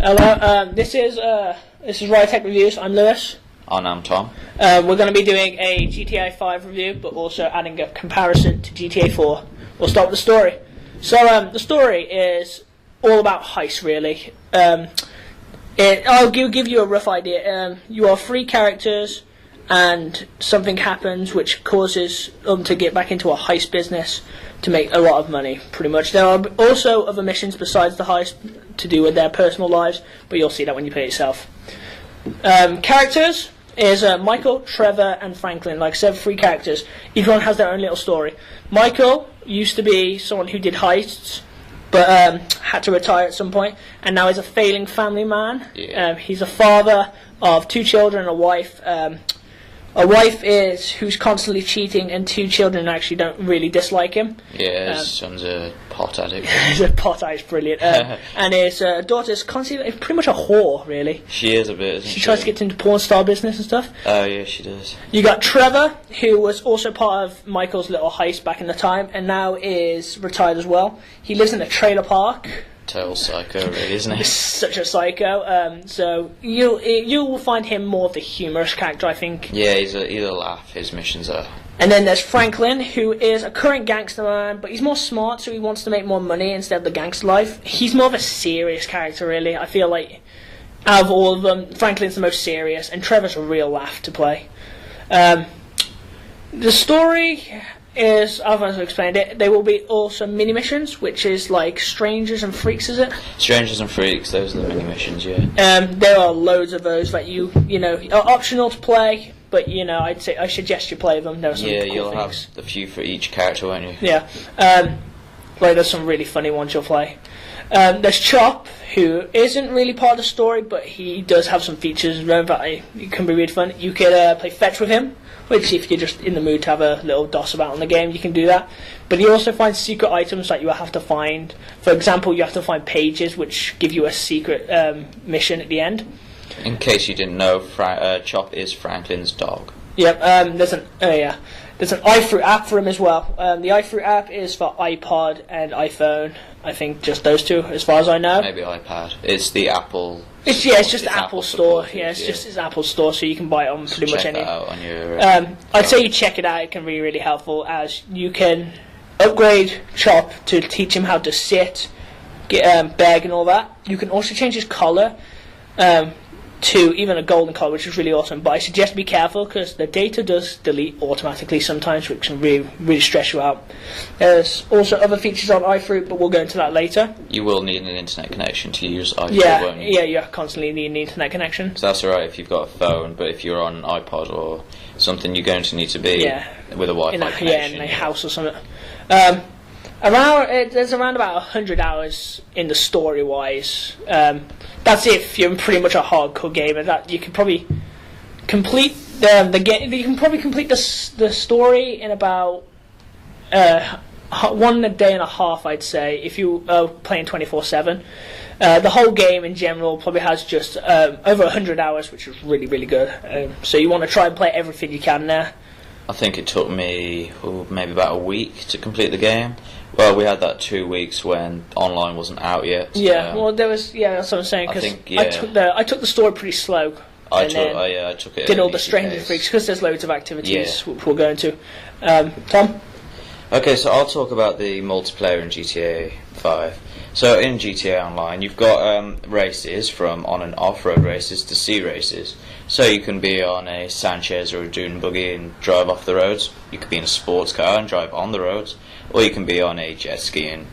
Hello, this is Riotech Reviews. I'm Lewis. And I'm Tom. We're going to be doing a GTA 5 review, but also adding a comparison to GTA 4. We'll start with the story. So, the story is all about heist, really. I'll give you a rough idea. You are three characters, and something happens which causes them to get back into a heist business to make a lot of money, pretty much. There are also other missions besides the heist to do with their personal lives, but you'll see that when you play it yourself. Characters is Michael, Trevor, and Franklin. Like I said, three characters. Each one has their own little story. Michael used to be someone who did heists, but had to retire at some point, and now he's a failing family man. Yeah. He's a father of two children and a wife. A wife who's constantly cheating, and two children actually don't really dislike him. Yeah, his son's a pot addict. He's a pot addict, brilliant. And his daughter's constantly pretty much a whore, really. She is a bit, isn't she? She tries to get into porn star business and stuff. Oh, yeah, she does. You got Trevor, who was also part of Michael's little heist back in the time, and now is retired as well. He lives in a trailer park. Total psycho, really, isn't he? Such a psycho. So you will find him more of the humorous character, I think. Yeah, he's a laugh. His missions are. And then there's Franklin, who is a current gangster man, but he's more smart, so he wants to make more money instead of the gangster life. He's more of a serious character, really. I feel like out of all of them, Franklin's the most serious, and Trevor's a real laugh to play. The story is, as I've explained it, there will be also mini missions, which is like Strangers and Freaks, is it? Strangers and Freaks, those are the mini missions, yeah. There are loads of those that you know are optional to play, but I suggest you play them. There are some cool you'll things. have a few for each character, won't you? Yeah, like there's some really funny ones you'll play. There's Chop, who isn't really part of the story, but he does have some features that can be really fun. You could play fetch with him, which if you're just in the mood to have a little doss about on the game, you can do that. But he also finds secret items that you have to find. For example, you have to find pages which give you a secret mission at the end. In case you didn't know, Chop is Franklin's dog. Yep, there's an iFruit app for him as well. The iFruit app is for iPod and iPhone. I think just those two, as far as I know. Maybe iPad. It's the Apple. It's just the Apple Store. Yeah, just his Apple Store, so you can buy it on pretty much any. Check that out on your. I'd say you check it out. It can be really helpful, as you can upgrade Chop to teach him how to sit, get beg and all that. You can also change his collar to even a golden color, which is really awesome. But I suggest be careful, because the data does delete automatically sometimes, which can really stress you out. There's also other features on iFruit, but we'll go into that later. You will need an internet connection to use iFruit, won't you? Yeah, you constantly need an internet connection. So that's alright if you've got a phone, but if you're on an iPod or something, you're going to need to be with a Wi-Fi connection. Yeah, in a house or something. There's around about 100 hours in the story-wise. That's if you're pretty much a hardcore gamer. That you can probably complete the game. You can probably complete the story in about 1 day and a half, I'd say, if you are playing 24/7. The whole game in general probably has just over 100 hours, which is really, really good. So you want to try and play everything you can there. I think it took me maybe about a week to complete the game. Well, we had that 2 weeks when online wasn't out yet. Yeah, well, there was. Yeah, that's what I'm saying. Because I took the story pretty slow. I took it. Did all the Stranger Freaks, because there's loads of activities which we'll go into. Tom. Okay, so I'll talk about the multiplayer in GTA 5. So in GTA Online, you've got races from on and off-road races to sea races. So you can be on a Sanchez or a dune buggy and drive off the roads. You could be in a sports car and drive on the roads, or you can be on a jet ski and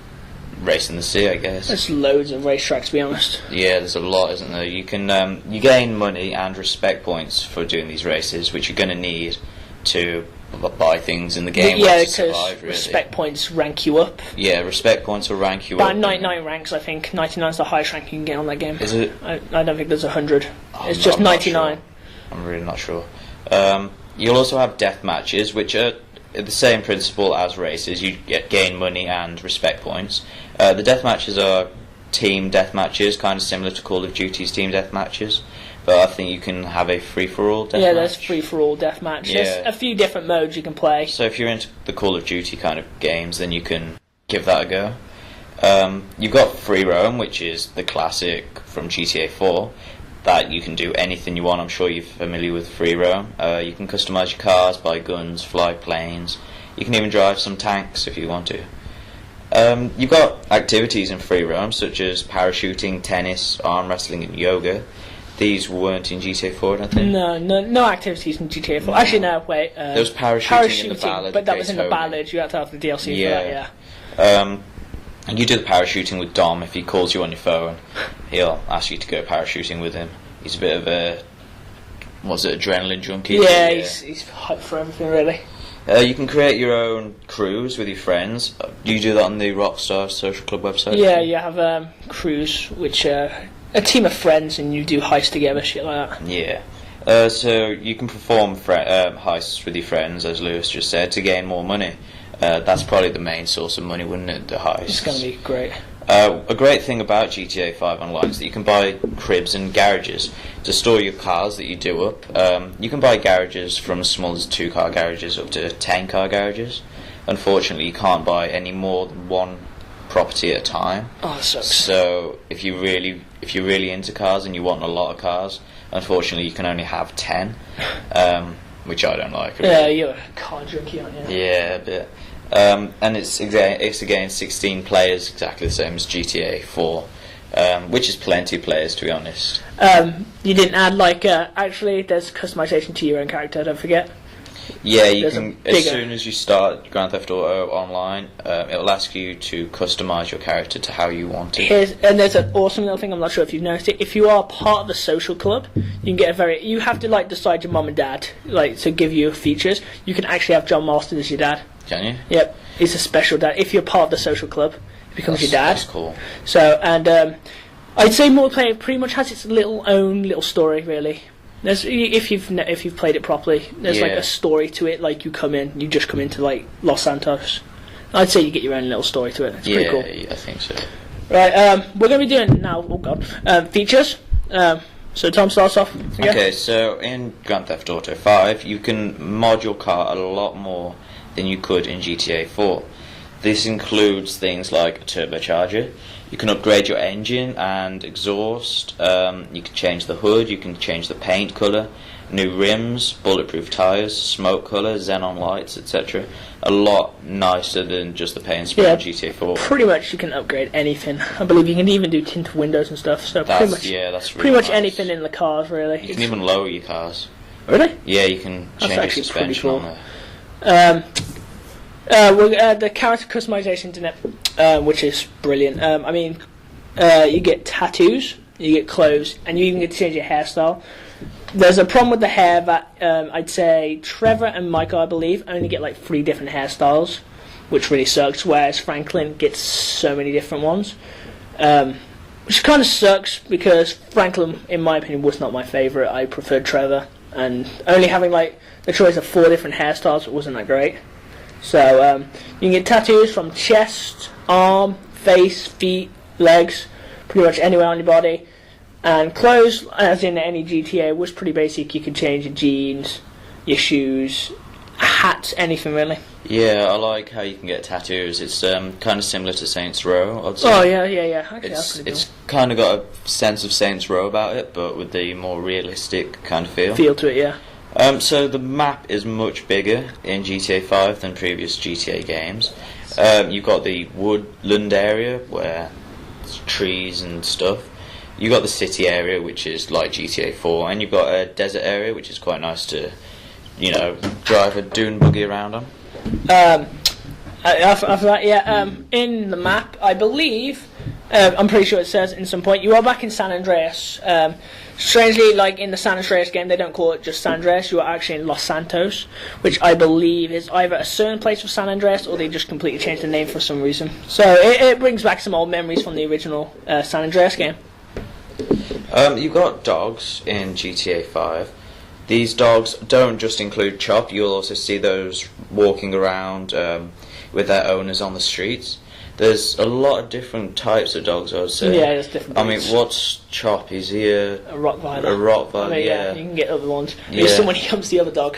race in the sea, I guess. There's loads of racetracks, to be honest. Yeah, there's a lot, isn't there? You can you gain money and respect points for doing these races, which you're going to need to buy things in the game. Yeah, because survive, really. Respect points rank you up. Yeah, respect points will rank you about up. About 99 ranks, I think. 99 is the highest rank you can get on that game. Is it? I don't think there's 100. It's just 99. Sure. I'm really not sure. You'll also have death matches, which are the same principle as races. You gain money and respect points. The death matches are team death matches, kind of similar to Call of Duty's team death matches. But I think you can have a free-for-all deathmatch. Yeah, there's free-for-all deathmatch. Yeah. There's a few different modes you can play. So if you're into the Call of Duty kind of games, then you can give that a go. You've got free roam, which is the classic from GTA 4, that you can do anything you want. I'm sure you're familiar with free roam. You can customize your cars, buy guns, fly planes. You can even drive some tanks if you want to. You've got activities in free roam such as parachuting, tennis, arm wrestling, and yoga. These weren't in GTA 4, I don't think. No activities in GTA 4. Actually, no, wait. There was parachuting in the ballad. But that was in the ballad. You had to have the DLC for that, yeah. And you do the parachuting with Dom. If he calls you on your phone, he'll ask you to go parachuting with him. He's a bit of a, adrenaline junkie? Yeah, he's hyped for everything, really. You can create your own crews with your friends. Do you do that on the Rockstar Social Club website? Yeah, you have crews, which are a team of friends, and you do heists together, shit like that. Yeah. So you can perform heists with your friends, as Lewis just said, to gain more money. That's probably the main source of money, wouldn't it? The heists. It's going to be great. A great thing about GTA 5 Online is that you can buy cribs and garages to store your cars that you do up. You can buy garages from as small as 2-car garages up to 10-car garages. Unfortunately, you can't buy any more than one property at a time. Oh, that sucks. So if you're really into cars and you want a lot of cars, unfortunately you can only have 10, which I don't like. Really. Yeah, you're a car junkie, aren't you? Yeah, a bit. And it's against 16 players, exactly the same as GTA 4, which is plenty of players, to be honest. You didn't add actually there's customization to your own character, don't forget. Yeah, you can, as soon as you start Grand Theft Auto Online, it'll ask you to customize your character to how you want it. And there's an awesome little thing, I'm not sure if you've noticed it. If you are part of the social club, you can get you have to decide your mum and dad to give you features. You can actually have John Marston as your dad. Can you? Yep, he's a special dad. If you're part of the social club, it becomes your dad. That's cool. So, and I'd say Multiplayer pretty much has its own little story, really. There's, if you've played it properly, there's a story to it. You just come into Los Santos. I'd say you get your own little story to it. It's pretty cool. Yeah, I think so. Right, we're going to be doing now. Oh god, features. So Tom starts off. Again. Okay, so in Grand Theft Auto 5, you can mod your car a lot more than you could in GTA 4. This includes things like a turbocharger. You can upgrade your engine and exhaust. You can change the hood. You can change the paint colour, new rims, bulletproof tyres, smoke colour, xenon lights, etc. A lot nicer than just the paint spray in GTA 4. Pretty much you can upgrade anything. I believe you can even do tinted windows and stuff. So that's pretty much anything in the cars, really. You can even lower your cars. Really? Yeah, you can change your suspension on there. The character customization in it, which is brilliant. You get tattoos, you get clothes, and you even get to change your hairstyle. There's a problem with the hair that I'd say Trevor and Michael, I believe, only get 3 different hairstyles, which really sucks, whereas Franklin gets so many different ones. Which kind of sucks, because Franklin, in my opinion, was not my favourite. I preferred Trevor, and only having the choice of 4 different hairstyles wasn't that great. So you can get tattoos from chest, arm, face, feet, legs, pretty much anywhere on your body. And clothes, as in any GTA, was pretty basic. You could change your jeans, your shoes, hats, anything really. Yeah, I like how you can get tattoos. It's kind of similar to Saints Row, I'd say. Oh, yeah. Actually, it's kind of got a sense of Saints Row about it, but with the more realistic kind of feel. Feel to it, yeah. So the map is much bigger in GTA 5 than previous GTA games. You've got the woodland area where it's trees and stuff. You've got the city area, which is like GTA 4, and you've got a desert area, which is quite nice to, drive a dune buggy around on. After that, in the map, I believe, I'm pretty sure it says in some point, you are back in San Andreas. Strangely, in the San Andreas game, they don't call it just San Andreas. You are actually in Los Santos, which I believe is either a certain place of San Andreas, or they just completely changed the name for some reason. So it brings back some old memories from the original San Andreas game. You've got dogs in GTA 5. These dogs don't just include Chop. You'll also see those walking around with their owners on the streets. There's a lot of different types of dogs, I would say. Yeah, there's different breeds. What's Chop? Is he a Rottweiler? A Rottweiler, yeah. You can get other ones. Yeah. When he comes to the other dog.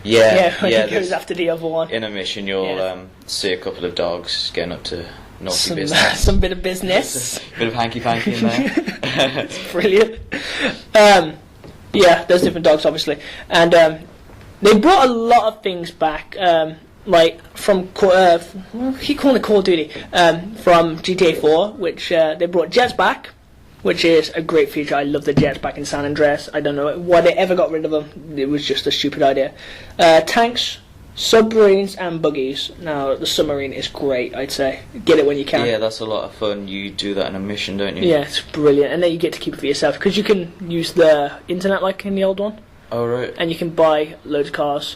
Yeah, when he goes after the other one. In a mission, you'll see a couple of dogs getting up to naughty business. Some bit of business. Bit of hanky-panky in there. It's brilliant. Yeah, there's different dogs, obviously. And they brought a lot of things back, like from, keep calling it Call of Duty, from GTA 4, which they brought jets back, which is a great feature. I love the jets back in San Andreas. I don't know why they ever got rid of them. It was just a stupid idea. Tanks, submarines and buggies. Now the submarine is great, I'd say. Get it when you can. Yeah, that's a lot of fun. You do that in a mission, don't you? Yeah, it's brilliant. And then you get to keep it for yourself because you can use the internet like in the old one. Oh right. And you can buy loads of cars.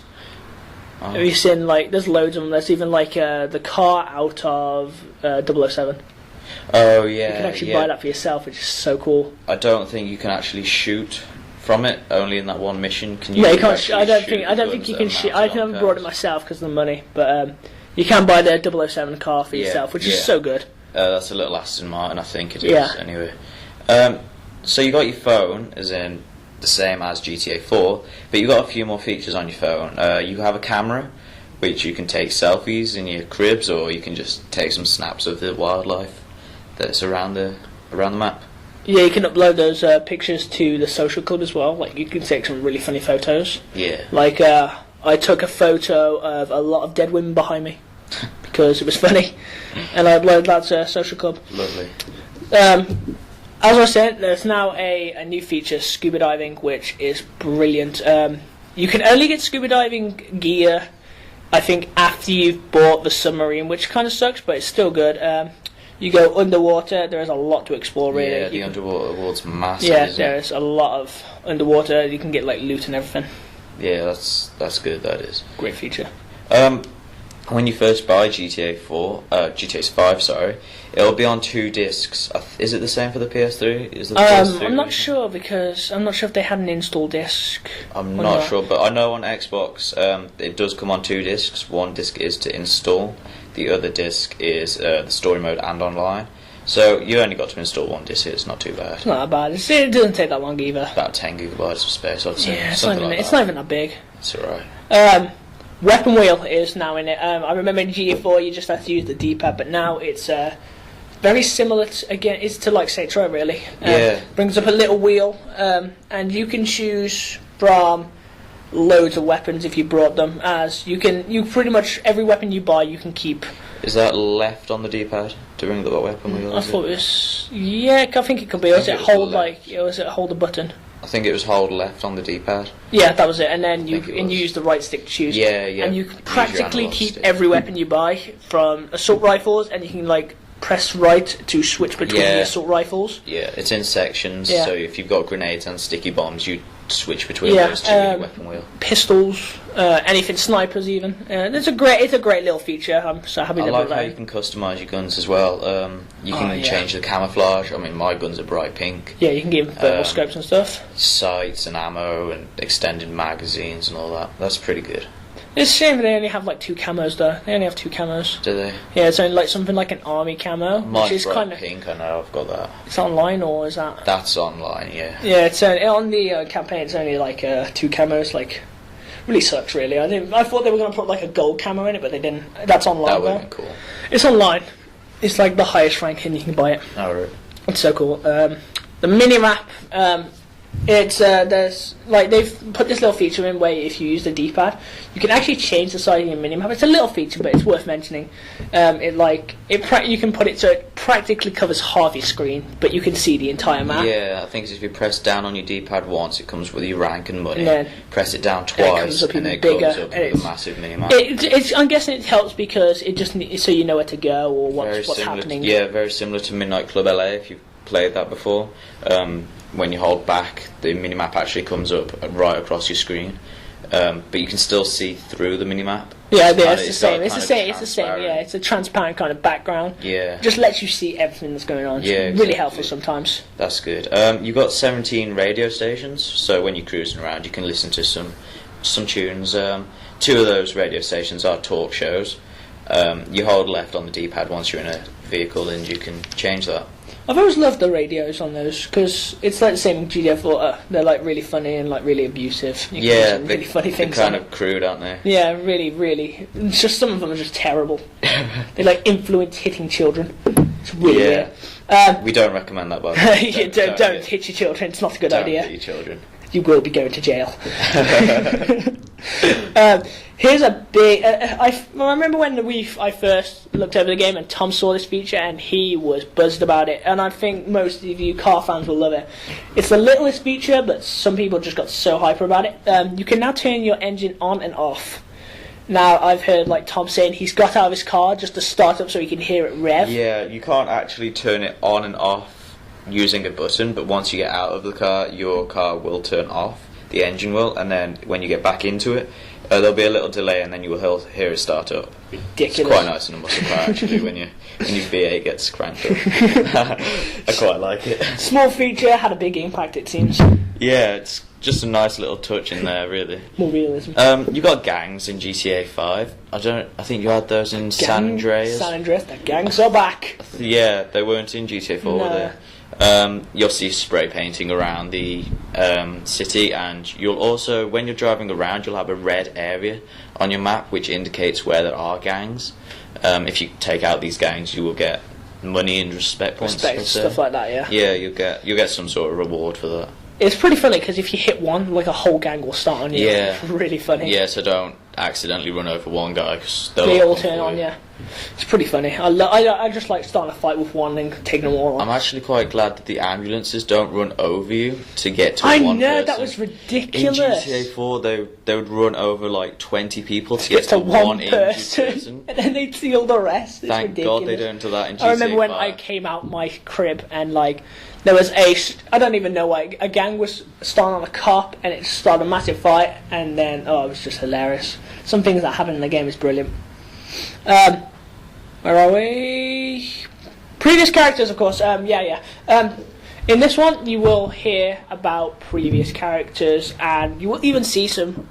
Oh. Have you seen, like, there's loads of them. There's even like the car out of 007. Oh yeah. You can actually buy that for yourself, which is so cool. I don't think you can actually shoot from it. Only in that one mission can you. No, you can't. I don't shoot think you can shoot. I've never brought it myself because of the money, but you can buy the 007 car for yourself, which is so good. That's a little Aston Martin, I think it is. Yeah. Anyway, so you got your phone, as in the same as GTA 4, but you got a few more features on your phone. You have a camera, which you can take selfies in your cribs, or you can just take some snaps of the wildlife that's around the map. Yeah, you can upload those pictures to the social club as well. Like, you can take some really funny photos. Yeah. Like, I took a photo of a lot of dead women behind me because it was funny, and I uploaded that to social club. Lovely. As I said, there's now a new feature, scuba diving, which is brilliant. You can only get scuba diving gear, I think, after you've bought the submarine, which kind of sucks, but it's still good. You go underwater, there is a lot to explore, really. Yeah, the underwater world's massive. Yeah, isn't there it? is a lot of underwater. You can get like loot and everything. Yeah, that's good. That is Great feature. When you first buy GTA 5, sorry, it'll be on 2 discs. Is it the same for the PS3? Is it the PS3 I'm not version? sure because I'm not sure if they had an install disc. I'm not sure, but I know on Xbox it does come on 2 discs. One disc is to install, the other disc is the story mode and online. So you only got to install 1 disc. It's not too bad. It's not that bad. It doesn't take that long either. About 10 gigabytes of space, I'd say. Yeah, it's Something not even. like It's that. not even that big. It's alright. Weapon wheel is now in it. I remember in GTA4 you just had to use the D-pad, but now it's very similar it's to like Saints Row really. Yeah. Brings up a little wheel, and you can choose from loads of weapons if you brought them. You pretty much every weapon you buy you can keep. Is that left on the D-pad to bring the weapon wheel? I thought it was I think it could be. Or was it hold hold a button? I think it was hold left on the D-pad. Yeah, that was it. And then you it was. use the right stick to choose. Yeah, yeah. And you can Use your practically analog keep stick. every weapon you buy, from assault rifles, and you can like press right to switch between the assault rifles. Yeah, it's in sections, Yeah. so if you've got grenades and sticky bombs, you switch between Yeah, those two in your weapon wheel. Pistols, anything, snipers even. It's a great little feature. I'm so happy I to like put how that. you can customise your guns as well. You can change the camouflage. I mean, my guns are bright pink. Yeah, you can give thermal scopes and stuff. Sights and ammo and extended magazines and all that. That's pretty good. It's a shame they only have like 2 camos though. They only have 2 camos. Do they? Yeah, it's only like something like an army camo, Mine's which is bright kind of. pink. I know. I've got that. It's online or is that? That's online. Yeah. Yeah, it's on the campaign. It's only like 2 camos. Like, really sucks. Really, I thought they were going to put like a gold camo in it, but they didn't. That's online. That would though. have been cool. It's online. It's like the highest rank, and you can buy it. Oh, right. It's so cool. The mini map. It's there's like they've put this little feature in where if you use the D-pad, you can actually change the size of your mini map. It's a little feature, but it's worth mentioning. You can put it so it practically covers half your screen, but you can see the entire map. Yeah, I think if you press down on your D-pad once, it comes with your rank and money. And then- press it down it twice, comes up and even it bigger, comes up and with a it's- massive mini-map. I'm guessing it helps because it just so you know where to go or Very what's similar happening. very similar to Midnight Club LA, if you've played that before. When you hold back, the minimap actually comes up right across your screen, but you can still see through the minimap. Yeah, It's it's the same. It's the same. transparent. Yeah, it's a transparent kind of background. Yeah, Just lets you see everything that's going on. It's Yeah, really exactly. helpful sometimes. that's good. You've got 17 radio stations, so when you're cruising around, you can listen to some tunes. 2 of those radio stations are talk shows. You hold left on the D-pad once you're in a vehicle, and you can change that. I've always loved the radios on those because it's like the same with GTI 4. They're like really funny and like really abusive. You can do Yeah, some really funny things. they're kind on of crude, aren't they? it. Yeah, really, really. It's just some of them are just terrible. They like influence hitting children. It's really Yeah. weird. We don't recommend that, by the way. You don't hit your children. It's not a good Don't idea. hit your children. You will be going to jail. Here's a big. I remember when I first looked over the game and Tom saw this feature and he was buzzed about it. And I think most of you car fans will love it. It's the littlest feature, but some people just got so hyper about it. You can now turn your engine on and off. Now I've heard like Tom saying he's got out of his car just to start up so he can hear it rev. Yeah, you can't actually turn it on and off using a button, but once you get out of the car, your car will turn off. The engine will, and then when you get back into it, there'll be a little delay, and then you will hear it start up. Ridiculous. It's quite nice in a muscle car actually when your V8 gets cranked up. I quite like it. Small feature had a big impact. It seems Yeah, it's just a nice little touch in there, really. more realism. You got gangs in GTA 5. I think you had those in San Andreas. San Andreas, the gangs are back. Yeah, they weren't in GTA 4, were they? You'll see spray painting around the city, and you'll also, when you're driving around, you'll have a red area on your map which indicates where there are gangs. If you take out these gangs, you will get money and respect points. Respect, stuff like that, yeah. Yeah, you'll get some sort of reward for that. It's pretty funny because if you hit one, like a whole gang will start on you. Yeah. It's really funny. Yeah, so don't accidentally run over one guy because They all turn on, yeah. It's pretty funny. I just like starting a fight with one and taking them all on. I'm actually quite glad that the ambulances don't run over you to get to I one know, person. that was In ridiculous. GTA 4, they would run over like 20 people to get Get to one injured person, and then they'd steal the rest. It's Thank ridiculous. God they don't do that in GTA I remember when 5. I came out my crib and like there was I don't even know why, a gang was starting on a cop and it started a massive fight, and then it was just hilarious. Some things that happen in the game is brilliant. Where are we? Previous characters, of course. In this one, you will hear about previous characters, and you will even see some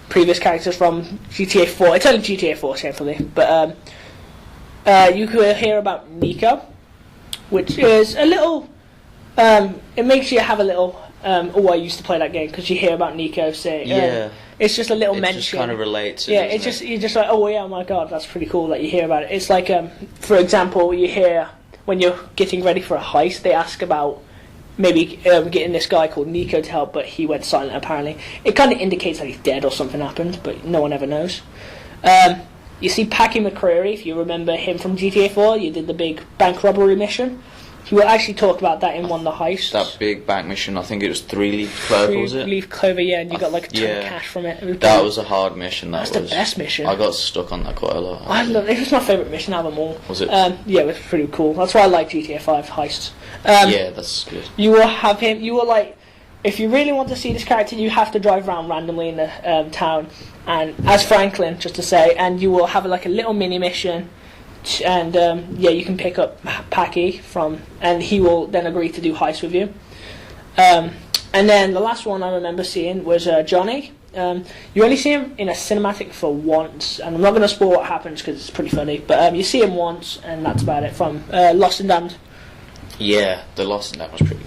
previous characters from GTA 4. It's only GTA 4, shamefully, but you could hear about Nico, which is a little. It makes you have a little. I used to play that game because you hear about Nico saying. Yeah. It's just a little It mention. just kind of relates. Yeah, it's just you're just like, oh yeah, my god, that's pretty cool that you hear about it. It's like, for example, you hear when you're getting ready for a heist, they ask about maybe getting this guy called Nico to help, but he went silent apparently. It kind of indicates that he's dead or something happened, but no one ever knows. You see Packy McCreary, if you remember him from GTA 4, you did the big bank robbery mission. He will actually talk about that in one of the heists. That big bank mission, I think it was 3-leaf clover, was it? 3-leaf clover, yeah, and you got like a ton of cash from it. That was a hard mission. That's the best mission. I got stuck on that quite a lot. I love it. It was my favourite mission out of them all. Was it? Yeah, it was pretty cool. That's why I like GTA 5 heists. Yeah, that's good. You will have him. You will like. If you really want to see this character, you have to drive around randomly in the town, and as Franklin, just to say, and you will have like a little mini mission. And you can pick up Packy and he will then agree to do heists with you. And then the last one I remember seeing was Johnny. You only see him in a cinematic for once, and I'm not going to spoil what happens because it's pretty funny. But you see him once, and that's about it. From Lost and Damned. Yeah, the Lost and Damned was pretty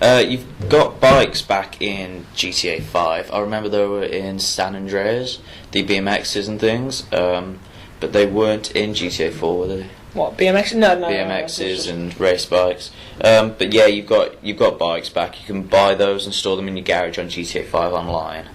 good. You've got bikes back in GTA 5. I remember they were in San Andreas, the BMXs and things. But they weren't in GTA 4, were they? What, BMX? No. BMXs and race bikes. But yeah, you've got bikes back. You can buy those and store them in your garage on GTA 5 online,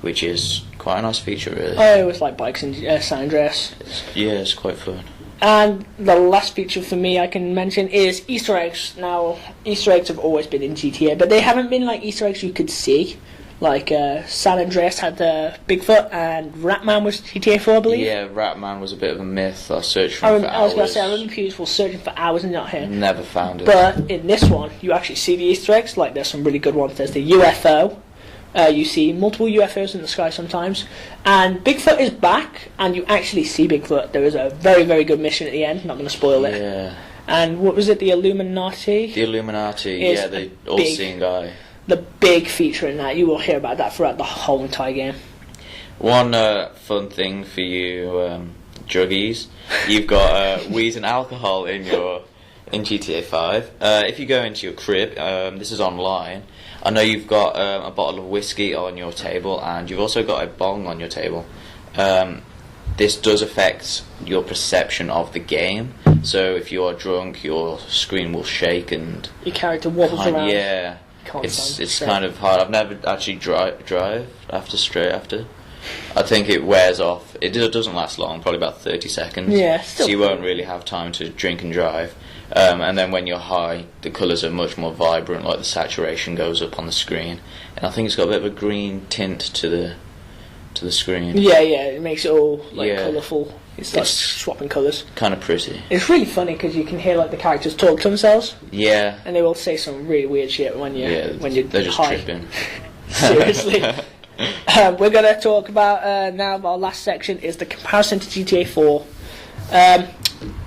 which is quite a nice feature, really. I always like bikes in San Andreas. It's quite fun. And the last feature for me I can mention is Easter eggs. Now, Easter eggs have always been in GTA, but they haven't been like Easter eggs you could see. Like San Andreas had the Bigfoot, and Ratman was GTA 4, I believe. Yeah, Ratman was a bit of a myth. I searched for him for hours. I was going to say, I remember people searching for hours and not here. Never found it. But in this one, you actually see the Easter eggs. Like, there's some really good ones. There's the UFO. You see multiple UFOs in the sky sometimes. And Bigfoot is back, and you actually see Bigfoot. There is a very, very good mission at the end. Not going to spoil it. Yeah. And what was it? The Illuminati? The Illuminati, yeah, the all-seeing guy. The big feature in that. You will hear about that throughout the whole entire game. One fun thing for you druggies, you've got weed and alcohol in your in GTA 5. If you go into your crib, this is online. I know you've got a bottle of whiskey on your table, and you've also got a bong on your table. This does affect your perception of the game. So if you are drunk, your screen will shake and Your character wobbles around. yeah, it's kind of hard. I've never actually drive after straight after. I think it wears off. It doesn't last long, probably about 30 seconds. Yeah, so you won't really have time to drink and drive. And then when you're high, the colours are much more vibrant, like the saturation goes up on the screen. And I think it's got a bit of a green tint to the screen. Yeah, it makes it all Yeah. colourful. It's like swapping colours. Kind of pretty. It's really funny because you can hear like the characters talk to themselves, Yeah. and they will say some really weird shit when you're They're just high. tripping. Seriously. We're going to talk about now. Our last section is the comparison to GTA 4.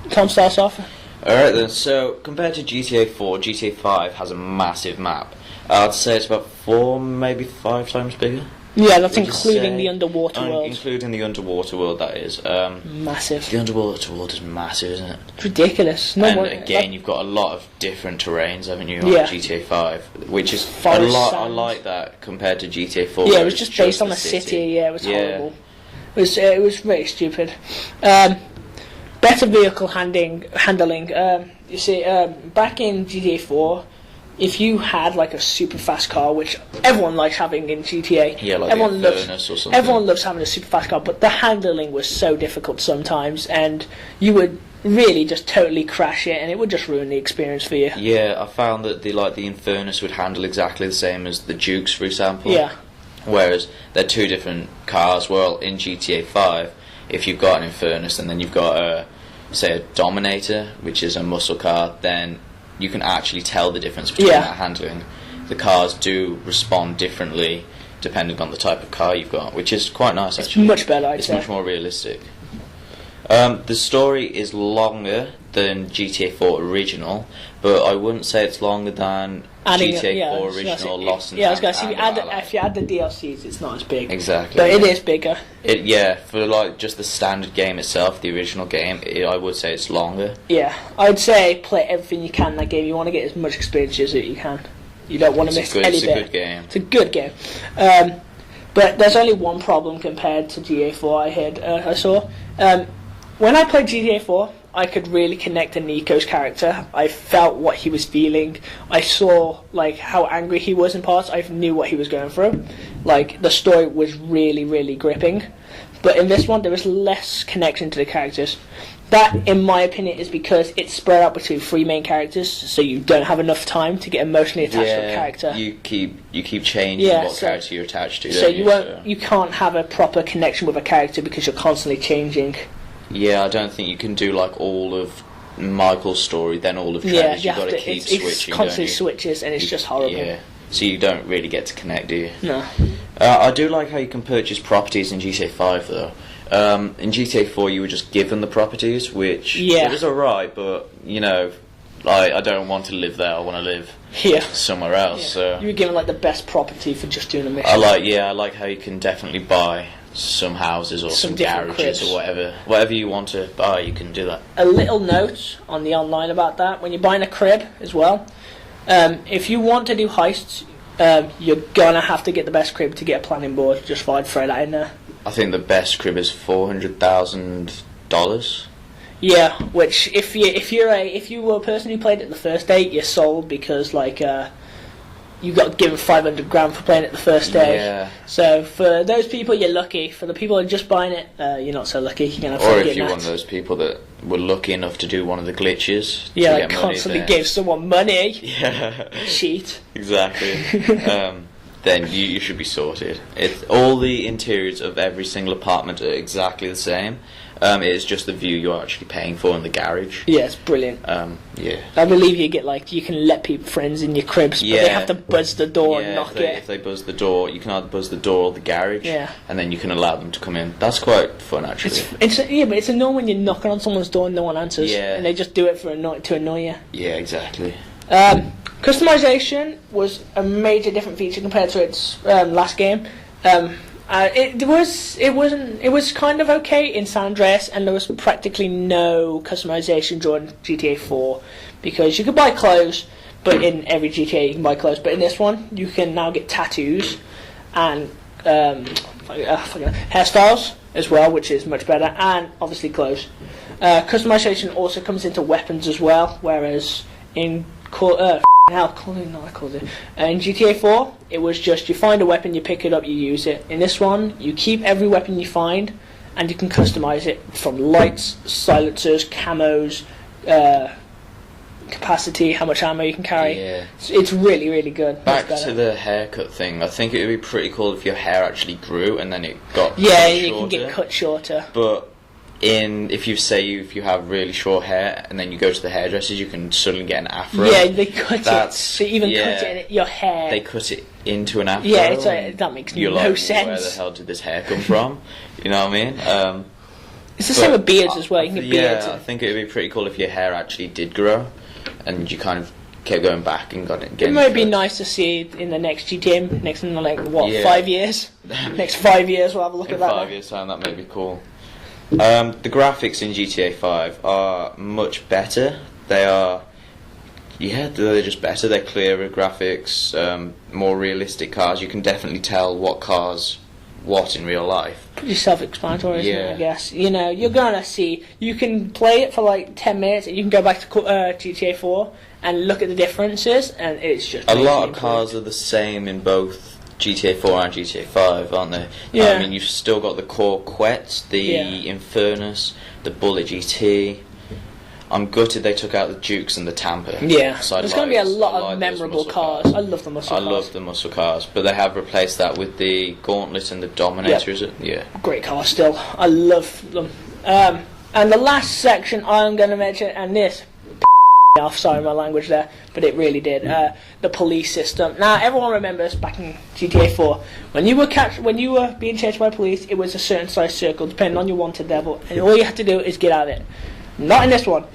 Tom starts off. Alright then, so compared to GTA 4, GTA 5 has a massive map. I'd say it's about 4, maybe 5 times bigger. Yeah, that's Would you including say- the underwater world. Including the underwater world, that is. Massive. The underwater world is massive, isn't it? It's ridiculous. No And one, again, you've got a lot of different terrains, haven't you, on Yeah. GTA 5, which is Forest a lot. I sands. like that compared to GTA 4. yeah, where it was it's just based on the the city. Yeah, it was Yeah. horrible. It was really stupid. Better vehicle handling. You see, back in GTA 4, if you had like a super fast car, which everyone likes having in GTA, Yeah, like everyone the loves. Infernus or something. Everyone loves having a super fast car, but the handling was so difficult sometimes, and you would really just totally crash it, and it would just ruin the experience for you. Yeah, I found that the Infernus would handle exactly the same as the Dukes, for example. Yeah. Whereas they're two different cars. Well, in GTA 5, if you've got an Infernus and then you've got say a Dominator, which is a muscle car, then you can actually tell the difference between Yeah. that handling. The cars do respond differently depending on the type of car you've got, which is quite nice actually. Much better, I'd It's say. much more realistic. The story is longer than GTA 4 original, but I wouldn't say it's longer than GTA 4 original, Lost and I was going to say, and Valhalla. if you add the DLCs, it's not as big. Exactly. But it is bigger. For like just the standard game itself, the original game, I would say it's longer. Yeah, I'd say play everything you can in that game. You want to get as much experience as you can. You don't want to miss any It's a bit. good game. It's a good game. But there's only one problem compared to GTA 4 I saw. When I played GTA 4, I could really connect to Nico's character. I felt what he was feeling. I saw like how angry he was in parts. I knew what he was going through. Like the story was really, really gripping. But in this one, there was less connection to the characters. That, in my opinion, is because it's spread out between 3 main characters, so you don't have enough time to get emotionally attached to a character. You keep changing what character you're attached to. So don't you can't have a proper connection with a character because you're constantly changing. Yeah, I don't think you can do like all of Michael's story, then all of Trevor's. You've got to keep switching. It's constantly switches, and it's just horrible. Yeah, so you don't really get to connect, do you? No. I do like how you can purchase properties in GTA 5 though. In GTA 4 you were just given the properties, which it was alright, but you know, I don't want to live there. I want to live somewhere else. Yeah. So You were given like the best property for just doing a mission. I like how you can definitely buy some houses or some different garages cribs. or whatever you want to buy. You can do that. A little note on the online about that: when you're buying a crib as well, if you want to do heists, you're gonna have to get the best crib to get a planning board. Just thought I'd throw that in there. I think the best crib is $400,000. Yeah, which if you were a person who played it the first day, you're sold because like you got given $500,000 for playing it the first day. Yeah. So for those people, you're lucky. For the people who are just buying it, you're not so lucky. You're gonna have Or to if you're one of those people that were lucky enough to do one of the glitches, to like get money, constantly then- give someone money. Yeah. Cheat. Exactly. Then you should be sorted. All the interiors of every single apartment are exactly the same. It's just the view you're actually paying for in the garage. Yeah, it's brilliant. Yeah. I believe you get you can let friends in your cribs, but they have to buzz the door and knock If they buzz the door, you can either buzz the door or the garage. Yeah. And then you can allow them to come in. That's quite fun, actually. But it's annoying when you're knocking on someone's door and no one answers. Yeah. And they just do it to annoy you. Yeah, exactly. Customization was a major different feature compared to its last game. It was kind of okay in San Andreas, and there was practically no customization during GTA 4 because you could buy clothes, but in every GTA you can buy clothes. But in this one, you can now get tattoos and hairstyles as well, which is much better, and obviously clothes. Customization also comes into weapons as well, whereas in in GTA 4, it was just you find a weapon, you pick it up, you use it. In this one, you keep every weapon you find, and you can customize it from lights, silencers, camos, capacity, how much ammo you can carry. Yeah. It's really, really good. Back to the haircut thing, I think it would be pretty cool if your hair actually grew and then it got Yeah, cut you shorter. can get cut shorter. But if you have really short hair and then you go to the hairdressers, you can suddenly get an afro. Yeah, they cut That's- it. They even yeah. cut it in your hair. They cut it into an afro. Yeah, it's like, that makes You're no like, sense. where the hell did this hair come from? You know what I mean? It's the same with beards as well. You can get beards. Yeah, I think it would be pretty cool if your hair actually did grow, and you kind of kept going back and got it. It might be nice to see it in the next GTA, in like what, Yeah. 5 years? Next 5 years, we'll have a look In at that. 5 years' time, that may be cool. The graphics in GTA 5 are much better. They're just better. They're clearer graphics, more realistic cars. You can definitely tell what cars what in real life. Pretty self-explanatory, isn't it, Yeah. I guess. You know, you're gonna see, you can play it for like 10 minutes and you can go back to GTA 4 and look at the differences, and it's just A lot majorly of cars are the same in both GTA 4 and GTA 5, aren't they? Yeah. I mean, you've still got the Corvette, the Yeah. Infernus, the Bullet GT. I'm gutted they took out the Dukes and the Tampa. Yeah, So there's going to be a I lot like of those memorable muscle cars. I love the muscle I cars. love the muscle cars, but they have replaced that with the Gauntlet and the Dominator, Yep. is it? Yeah. Great cars still. I love them. And the last section I'm going to mention, and this off, sorry my language there, but it really did. The police system. Now everyone remembers back in GTA 4 when you were being chased by police, it was a certain size circle depending on your wanted level, and all you had to do is get out of it. Not in this one.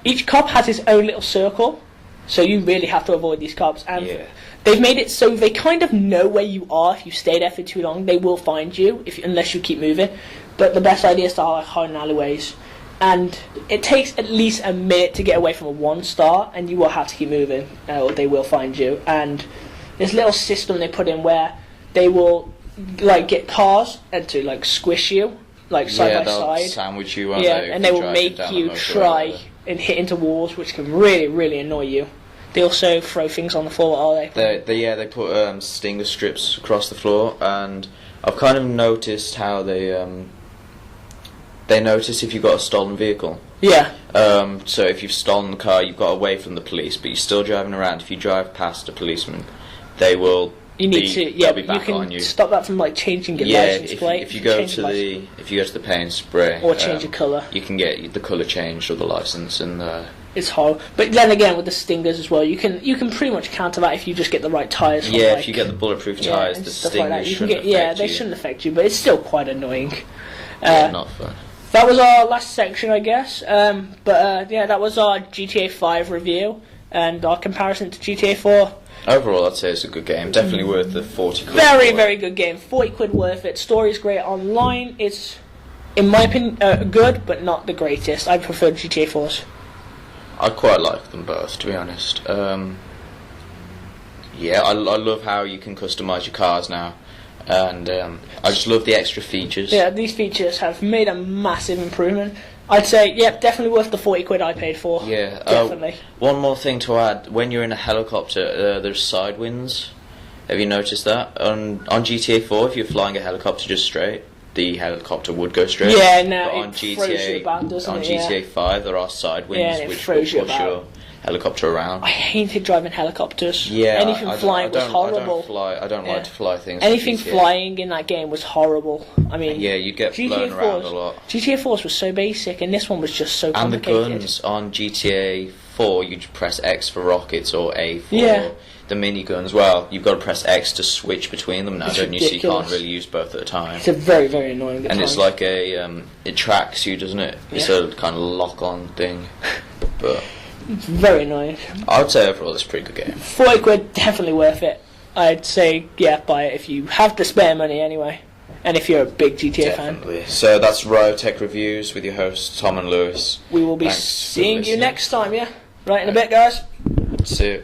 Each cop has his own little circle, so you really have to avoid these cops. And Yeah. they've made it so they kind of know where you are. If you stay there for too long, they will find you unless you keep moving. But the best idea is to like hide in alleyways. And it takes at least a minute to get away from a 1-star, and you will have to keep moving, or they will find you. And this little system they put in where they will like get cars and to like squish you, like side by they'll side. sandwich you, won't Yeah, they, if and they you're will driving make down the you motorway. try and hit into walls, which can really, really annoy you. They also throw things on the floor, are they? They put stinger strips across the floor, and I've kind of noticed how they notice if you've got a stolen vehicle. Yeah. So if you've stolen the car, you've got away from the police, but you're still driving around. If you drive past a policeman, they will. You need to, yeah, they'll be you back can on you. stop that from like changing your Yeah, license plate. if you go change to your license- if you go to the paint spray Or change the colour. you can get the colour changed or the license, and It's horrible. But then again, with the stingers as well, you can pretty much counter that if you just get the right tyres. yeah, like, if you get the bulletproof yeah, tyres, and the stuff like stingers that, you can shouldn't get, affect they you. shouldn't affect you, but it's still quite annoying. Yeah, not fun. That was our last section, I guess. Yeah, that was our GTA 5 review and our comparison to GTA 4. Overall, I'd say it's a good game. Definitely worth the 40 quid. Very, for it. very good game. 40 quid worth it. Story's great online. It's, in my opinion, good, but not the greatest. I prefer GTA 4's. I quite like them both, to be honest. Yeah, I love how you can customise your cars now, and I just love the extra features. Yeah, these features have made a massive improvement. I'd say, yeah, definitely worth the 40 quid I paid for. Yeah, Definitely. One more thing to add: when you're in a helicopter, there's side winds. Have you noticed that on GTA 4? If you're flying a helicopter just straight, the helicopter would go straight. Yeah, no, But on it throws you about, doesn't on it? Yeah. GTA 5, there are side winds Yeah, and it which will throws you push about. your helicopter around. I hated driving helicopters. Yeah, Anything flying was I horrible. don't Yeah. like to fly things. on Anything GTA. flying in that game was horrible. I mean, Yeah, you'd get blown around a lot. GTA 4's was so basic, and this one was just so And the complicated. guns on GTA 4, you just press X for rockets or A for Yeah. the miniguns. Well, you've got to press X to switch between them now, It's don't you? So you ridiculous. can't really use both at a time. It's a very, very annoying. At And it's times. like it tracks you, doesn't it? It's Yeah. a kind of lock-on thing. But It's very annoying. I would say overall it's a pretty good game. 40 quid, definitely worth it. I'd say, yeah, buy it if you have the spare money anyway. And if you're a big GTA fan, Definitely. So that's Riotech Reviews with your hosts Tom and Lewis. we will be Thanks for seeing you listening. next time. Yeah, right in a bit, guys. See you.